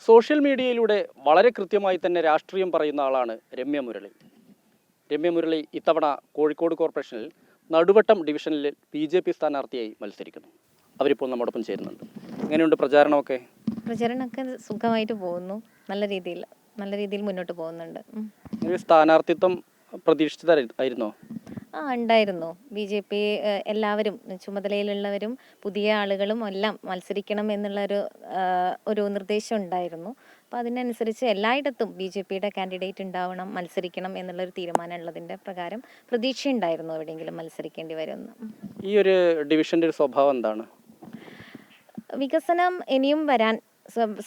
Social മീഡിയയിലൂടെ വളരെ കൃത്യമായി തന്നെ രാഷ്ട്രീയം പറയുന്ന ആളാണ് രമ്യ മുരളി. രമ്യ മുരളി ഇത്തവണ കോഴിക്കോട് കോർപ്പറേഷനിൽ നടുവട്ടം ഡിവിഷനിൽ BJP സ്ഥാനാർത്ഥിയായി മത്സരിക്കുന്നു. അവരിപ്പോൾ നമ്മോടൊപ്പം ചേരുന്നുണ്ട്. എങ്ങനെയുണ്ട് പ്രചാരണമൊക്കെ? പ്രചരണമൊക്കെ സുഖമായിട്ട് പോകുന്നു. നല്ല രീതിയിൽ മുന്നോട്ട് പോകുന്നുണ്ട്. സ്ഥാനാർത്ഥിത്വം പ്രതീക്ഷിച്ചതായിരുന്നോ? ഉണ്ടായിരുന്നു. BJP എല്ലാവരും ചുമതലയിലുള്ളവരും പുതിയ ആളുകളും എല്ലാം മത്സരിക്കണം ഒരു നിർദ്ദേശം ഉണ്ടായിരുന്നു. അപ്പോൾ അതിനനുസരിച്ച് എല്ലായിടത്തും BJPയുടെ കാൻഡിഡേറ്റ് ഉണ്ടാവണം, മത്സരിക്കണം എന്നുള്ളൊരു തീരുമാനം ഉള്ളതിൻ്റെ പ്രകാരം പ്രതീക്ഷയുണ്ടായിരുന്നു എവിടെയെങ്കിലും മത്സരിക്കേണ്ടി വരുമെന്ന്. ഈ ഒരു ഡിവിഷൻ്റെ ഒരു സ്വഭാവം എന്താണ്? വികസനം ഇനിയും വരാൻ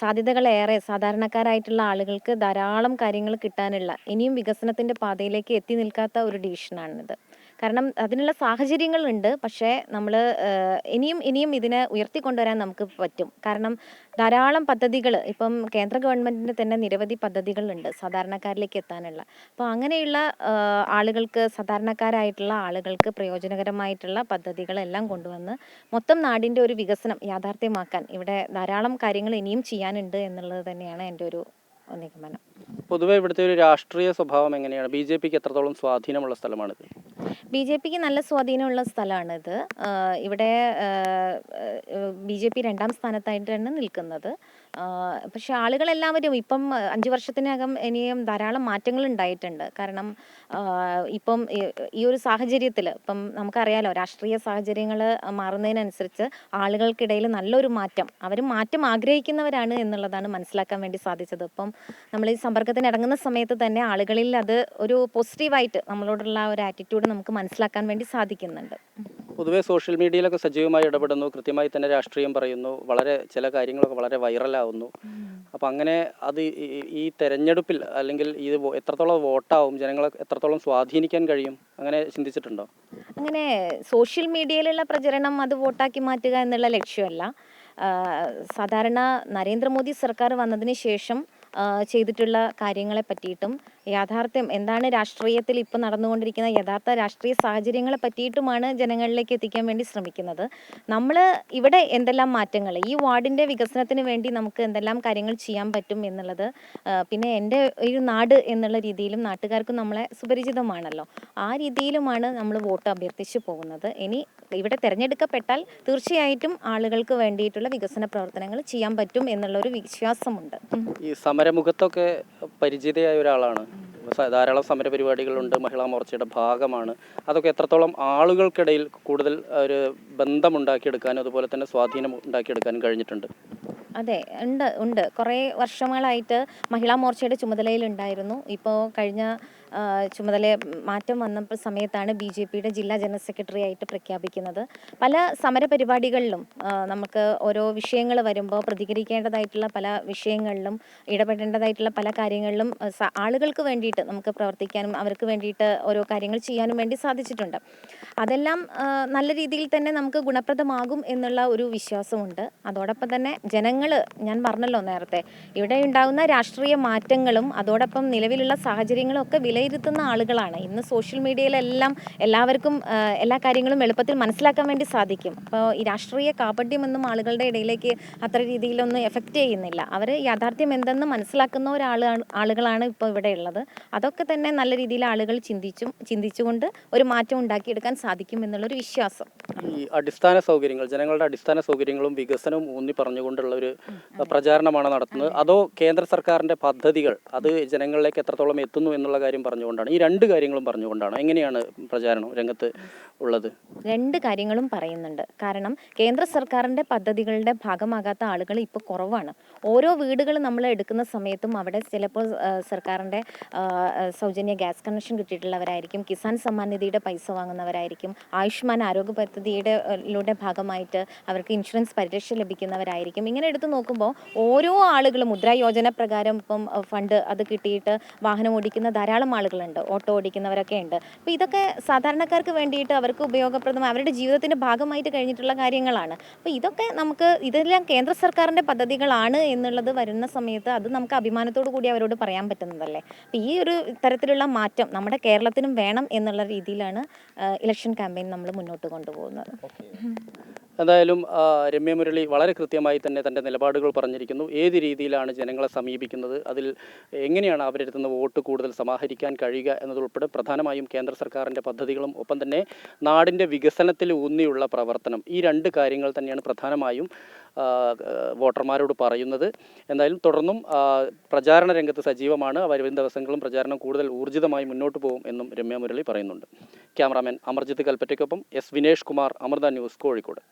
സാധ്യതകളേറെ. സാധാരണക്കാരായിട്ടുള്ള ആളുകൾക്ക് ധാരാളം കാര്യങ്ങൾ കിട്ടാനുള്ള, ഇനിയും വികസനത്തിൻ്റെ പാതയിലേക്ക് എത്തി നിൽക്കാത്ത ഒരു ഡിവിഷനാണിത്. കാരണം അതിനുള്ള സാഹചര്യങ്ങളുണ്ട്. പക്ഷേ നമ്മൾ ഇനിയും ഇതിനെ ഉയർത്തിക്കൊണ്ടുവരാൻ നമുക്ക് പറ്റും. കാരണം ധാരാളം പദ്ധതികൾ ഇപ്പം കേന്ദ്ര ഗവൺമെൻറ്റിൻ്റെ തന്നെ നിരവധി പദ്ധതികളുണ്ട് സാധാരണക്കാരിലേക്ക് എത്താനുള്ള. അപ്പോൾ അങ്ങനെയുള്ള ആളുകൾക്ക്, സാധാരണക്കാരായിട്ടുള്ള ആളുകൾക്ക് പ്രയോജനകരമായിട്ടുള്ള പദ്ധതികളെല്ലാം കൊണ്ടുവന്ന് മൊത്തം നാടിൻ്റെ ഒരു വികസനം യാഥാർത്ഥ്യമാക്കാൻ ഇവിടെ ധാരാളം കാര്യങ്ങൾ ഇനിയും ചെയ്യാനുണ്ട് എന്നുള്ളത് തന്നെയാണ് എൻ്റെ ഒരു നിഗമനം. പൊതുവെ ഇവിടുത്തെ ഒരു രാഷ്ട്രീയ സ്വഭാവം എങ്ങനെയാണ്? BJPക്ക് എത്രത്തോളം സ്വാധീനമുള്ള സ്ഥലമാണിത്? BJPക്ക് നല്ല സ്വാധീനമുള്ള സ്ഥലമാണിത്. ഇവിടെ BJP 2ാം സ്ഥാനത്തായിട്ടാണ് നിൽക്കുന്നത്. പക്ഷേ ആളുകളെല്ലാവരും ഇപ്പം 5 വർഷത്തിനകം ഇനിയും ധാരാളം മാറ്റങ്ങൾ ഉണ്ടായിട്ടുണ്ട്. കാരണം ഇപ്പം ഈ ഒരു സാഹചര്യത്തിൽ ഇപ്പം നമുക്കറിയാലോ, രാഷ്ട്രീയ സാഹചര്യങ്ങൾ മാറുന്നതിനനുസരിച്ച് ആളുകൾക്കിടയിൽ നല്ലൊരു അവർ മാറ്റം ആഗ്രഹിക്കുന്നവരാണ് എന്നുള്ളതാണ് മനസ്സിലാക്കാൻ വേണ്ടി സാധിച്ചത്. ഇപ്പം നമ്മൾ ഈ സമ്പർക്കത്തിന് ഇറങ്ങുന്ന സമയത്ത് തന്നെ ആളുകളിൽ അത് ഒരു പോസിറ്റീവായിട്ട് നമ്മളോടുള്ള ഒരു ആറ്റിറ്റ്യൂഡ് നമുക്ക് മനസ്സിലാക്കാൻ വേണ്ടി സാധിക്കുന്നുണ്ട്. പൊതുവെ സോഷ്യൽ മീഡിയയിലൊക്കെ സജീവമായി ഇടപെടുന്നു, കൃത്യമായി തന്നെ രാഷ്ട്രീയം പറയുന്നു, ചില കാര്യങ്ങളൊക്കെ വളരെ വൈറലാവുന്നു. അപ്പം അങ്ങനെ അത് ഈ തെരഞ്ഞെടുപ്പിൽ അല്ലെങ്കിൽ ഇത് എത്രത്തോളം വോട്ടാവും, ജനങ്ങളെ എത്രത്തോളം സ്വാധീനിക്കാൻ കഴിയും, അങ്ങനെ ചിന്തിച്ചിട്ടുണ്ടോ? അങ്ങനെ സോഷ്യൽ മീഡിയയിലുള്ള പ്രചരണം അത് വോട്ടാക്കി മാറ്റുക എന്നുള്ള ലക്ഷ്യമല്ല. സാധാരണ നരേന്ദ്രമോദി സർക്കാർ വന്നതിന് ശേഷം ചെയ്തിട്ടുള്ള കാര്യങ്ങളെ പറ്റിയിട്ടും യാഥാർത്ഥ്യം എന്താണ്, രാഷ്ട്രീയത്തിൽ ഇപ്പോൾ നടന്നുകൊണ്ടിരിക്കുന്ന യഥാർത്ഥ രാഷ്ട്രീയ സാഹചര്യങ്ങളെ പറ്റിയിട്ടുമാണ് ജനങ്ങളിലേക്ക് എത്തിക്കാൻ വേണ്ടി ശ്രമിക്കുന്നത്. നമ്മൾ ഇവിടെ എന്തെല്ലാം മാറ്റങ്ങൾ, ഈ വാർഡിൻ്റെ വികസനത്തിന് വേണ്ടി നമുക്ക് എന്തെല്ലാം കാര്യങ്ങൾ ചെയ്യാൻ പറ്റും എന്നുള്ളത്, പിന്നെ എൻ്റെ ഒരു നാട് എന്നുള്ള രീതിയിലും നാട്ടുകാർക്കും നമ്മളെ സുപരിചിതമാണല്ലോ, ആ രീതിയിലുമാണ് നമ്മൾ വോട്ട് അഭ്യർത്ഥിച്ചു പോകുന്നത്. ഇനി ഇവിടെ തിരഞ്ഞെടുക്കപ്പെട്ടാൽ തീർച്ചയായിട്ടും ആളുകൾക്ക് വേണ്ടിയിട്ടുള്ള വികസന പ്രവർത്തനങ്ങൾ ചെയ്യാൻ പറ്റും എന്നുള്ളൊരു വിശ്വാസമുണ്ട്. ഈ സമരമുഖത്തൊക്കെ പരിചിതയായ ഒരാളാണ്, ധാരാളം സമര പരിപാടികളുണ്ട്, മഹിളാ മോർച്ചയുടെ ഭാഗമാണ്. അതൊക്കെ എത്രത്തോളം ആളുകൾക്കിടയിൽ കൂടുതൽ ഒരു ബന്ധമുണ്ടാക്കിയെടുക്കാനും അതുപോലെ തന്നെ സ്വാധീനം ഉണ്ടാക്കിയെടുക്കാനും കഴിഞ്ഞിട്ടുണ്ട്? അതെ, ഉണ്ട്. കുറേ വർഷങ്ങളായിട്ട് മഹിളാ മോർച്ചയുടെ ചുമതലയിലുണ്ടായിരുന്നു. ഇപ്പോൾ കഴിഞ്ഞ ചുമതല മാറ്റം വന്ന സമയത്താണ് BJPയുടെ ജില്ലാ ജനറൽ സെക്രട്ടറി ആയിട്ട് പ്രഖ്യാപിക്കുന്നത്. പല സമരപരിപാടികളിലും നമുക്ക് ഓരോ വിഷയങ്ങൾ വരുമ്പോൾ പ്രതികരിക്കേണ്ടതായിട്ടുള്ള പല വിഷയങ്ങളിലും ഇടപെടേണ്ടതായിട്ടുള്ള പല കാര്യങ്ങളിലും ആളുകൾക്ക് വേണ്ടിയിട്ട് നമുക്ക് പ്രവർത്തിക്കാനും അവർക്ക് വേണ്ടിയിട്ട് ഓരോ കാര്യങ്ങൾ ചെയ്യാനും വേണ്ടി സാധിച്ചിട്ടുണ്ട്. അതെല്ലാം നല്ല രീതിയിൽ തന്നെ നമുക്ക് ഗുണപ്രദമാകും എന്നുള്ള ഒരു വിശ്വാസമുണ്ട്. അതോടൊപ്പം തന്നെ ഞാൻ പറഞ്ഞല്ലോ നേരത്തെ, ഇവിടെ ഉണ്ടാകുന്ന രാഷ്ട്രീയ മാറ്റങ്ങളും അതോടൊപ്പം നിലവിലുള്ള സാഹചര്യങ്ങളും ഒക്കെ വിലയിരുത്തുന്ന ആളുകളാണ്. ഇന്ന് സോഷ്യൽ മീഡിയയിലെല്ലാം എല്ലാവർക്കും എല്ലാ കാര്യങ്ങളും എളുപ്പത്തിൽ മനസ്സിലാക്കാൻ വേണ്ടി സാധിക്കും. അപ്പോൾ ഈ രാഷ്ട്രീയ കാപട്യമൊന്നും ആളുകളുടെ ഇടയിലേക്ക് അത്ര രീതിയിലൊന്നും എഫക്റ്റ് ചെയ്യുന്നില്ല. അവർ യാഥാർത്ഥ്യം എന്തെന്ന് മനസ്സിലാക്കുന്ന ആളുകളാണ് ഇപ്പോൾ ഇവിടെ ഉള്ളത്. അതൊക്കെ തന്നെ നല്ല രീതിയിൽ ആളുകൾ ചിന്തിച്ചുകൊണ്ട് ഒരു മാറ്റം ഉണ്ടാക്കിയെടുക്കാൻ സാധിക്കും എന്നുള്ളൊരു വിശ്വാസം. ഈ അടിസ്ഥാന സൗകര്യങ്ങൾ, ജനങ്ങളുടെ അടിസ്ഥാന സൗകര്യങ്ങളും വികസനവും ഊന്നി പറഞ്ഞുകൊണ്ടുള്ള ഒരു പ്രചാരണമാണ് നടത്തുന്നത്, അതോ കേന്ദ്ര സർക്കാരിൻ്റെ പദ്ധതികൾ അത് ജനങ്ങളിലേക്ക് എത്രത്തോളം എത്തുന്നു എന്നുള്ള കാര്യം പറഞ്ഞുകൊണ്ടാണ്? ഈ രണ്ട് കാര്യങ്ങളും പറഞ്ഞുകൊണ്ടാണ് എങ്ങനെയാണ് പ്രചാരണം രംഗത്ത് ഉള്ളത്? രണ്ട് കാര്യങ്ങളും പറയുന്നുണ്ട്. കാരണം കേന്ദ്ര സർക്കാരിൻ്റെ പദ്ധതികളുടെ ഭാഗമാകാത്ത ആളുകൾ ഇപ്പോൾ കുറവാണ്. ഓരോ വീടുകൾ നമ്മൾ എടുക്കുന്ന സമയത്തും അവിടെ ചിലപ്പോൾ സർക്കാരിൻ്റെ സൗജന്യ ഗ്യാസ് കണക്ഷൻ കിട്ടിയിട്ടുള്ളവരായിരിക്കും, കിസാൻ സമ്മാൻ നിധിയുടെ പൈസ വാങ്ങുന്നവരായിരിക്കും, ആയുഷ്മാൻ ആരോഗ്യ പദ്ധതിയുടെ ഭാഗമായിട്ട് അവർക്ക് ഇൻഷുറൻസ് പരിരക്ഷ ലഭിക്കുന്നവരായിരിക്കും. ഇങ്ങനെ എടുത്തു നോക്കുമ്പോൾ ഓരോ ആളുകളും മുദ്രാ യോജന പ്രകാരം ഇപ്പം ഫണ്ട് അത് കിട്ടിയിട്ട് വാഹനം ഓടിക്കുന്ന ധാരാളം ആളുകളുണ്ട്, ഓട്ടോ ഓടിക്കുന്നവരൊക്കെ ഉണ്ട്. അപ്പോൾ ഇതൊക്കെ സാധാരണക്കാർക്ക് വേണ്ടിയിട്ട് അവർക്ക് ഉപയോഗപ്രദമായ അവരുടെ ജീവിതത്തിൻ്റെ ഭാഗമായിട്ട് കഴിഞ്ഞിട്ടുള്ള കാര്യങ്ങളാണ്. അപ്പോൾ ഇതെല്ലാം കേന്ദ്ര സർക്കാരിൻ്റെ പദ്ധതികളാണ് എന്നുള്ളത് വരുന്ന സമയത്ത് അത് നമുക്ക് അഭിമാനത്തോടു കൂടി അവരോട് പറയാൻ പറ്റുന്നതല്ലേ. അപ്പോൾ ഈ ഒരു തരത്തിലുള്ള മാറ്റം നമ്മുടെ കേരളത്തിനും വേണം എന്നുള്ള രീതിയിലാണ് ഇലക്ഷൻ ക്യാമ്പയിൻ നമ്മൾ മുന്നോട്ട് കൊണ്ടുപോകുന്നത്. എന്തായാലും രമ്യ മുരളി വളരെ കൃത്യമായി തന്നെ തൻ്റെ നിലപാടുകൾ പറഞ്ഞിരിക്കുന്നു. ഏത് രീതിയിലാണ് ജനങ്ങളെ സമീപിക്കുന്നത്, അതിൽ എങ്ങനെയാണ് അവരെടുത്ത് നിന്ന് വോട്ട് കൂടുതൽ സമാഹരിക്കാൻ കഴിയുക എന്നതുൾപ്പെടെ പ്രധാനമായും കേന്ദ്ര സർക്കാരിൻ്റെ പദ്ധതികളും ഒപ്പം തന്നെ നാടിൻ്റെ വികസനത്തിൽ ഊന്നിയുള്ള പ്രവർത്തനം, ഈ രണ്ട് കാര്യങ്ങൾ തന്നെയാണ് പ്രധാനമായും വോട്ടർമാരോട് പറയുന്നത്. എന്തായാലും തുടർന്നും പ്രചാരണ രംഗത്ത് സജീവമാണ്. വരും ദിവസങ്ങളും പ്രചാരണം കൂടുതൽ ഊർജിതമായി മുന്നോട്ട് പോകും എന്നും രമ്യ മുരളി പറയുന്നുണ്ട്. ക്യാമറാമാൻ അമർജിത്ത് കൽപ്പറ്റയ്ക്കൊപ്പം എസ് വിനേഷ് കുമാർ, അമൃത ന്യൂസ്, കോഴിക്കോട്.